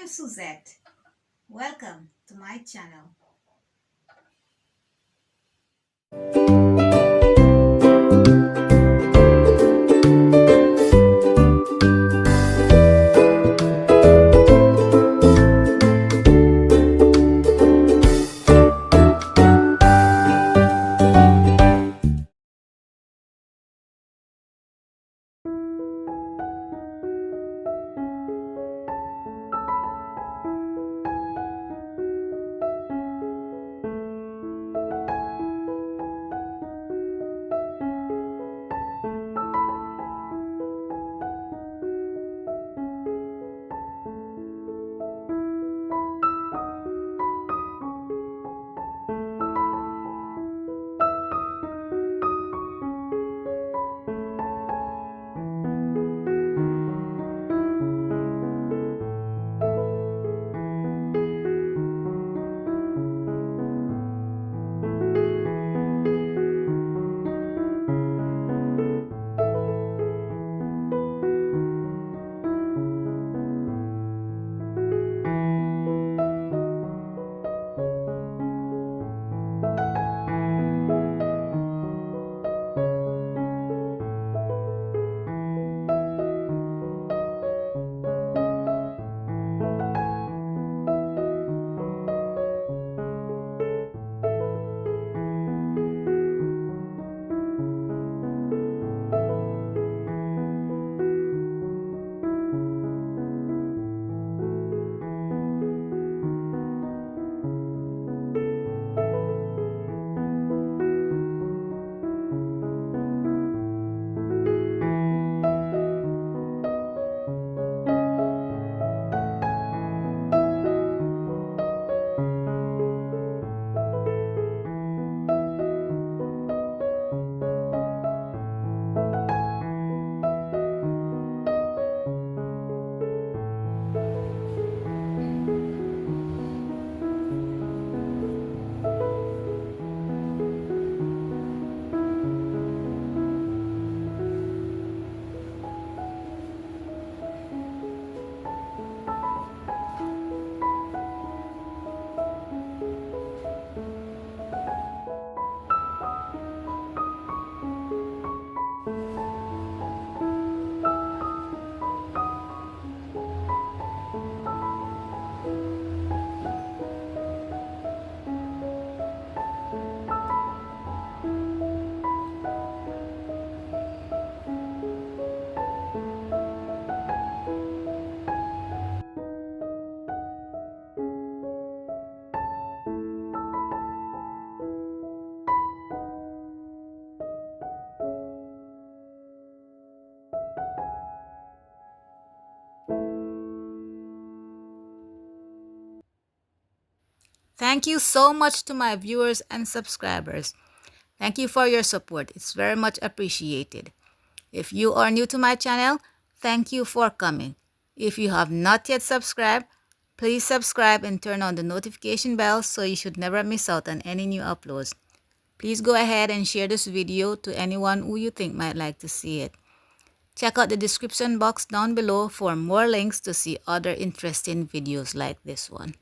I'm Suzette. Welcome to my channel. Thank you so much to my viewers and subscribers. Thank you for your support. It's very much appreciated. If you are new to my channel, thank you for coming. If you have not yet subscribed, please subscribe and turn on the notification bell so you should never miss out on any new uploads. Please go ahead and share this video to anyone who you think might like to see it. Check out the description box down below for more links to see other interesting videos like this one.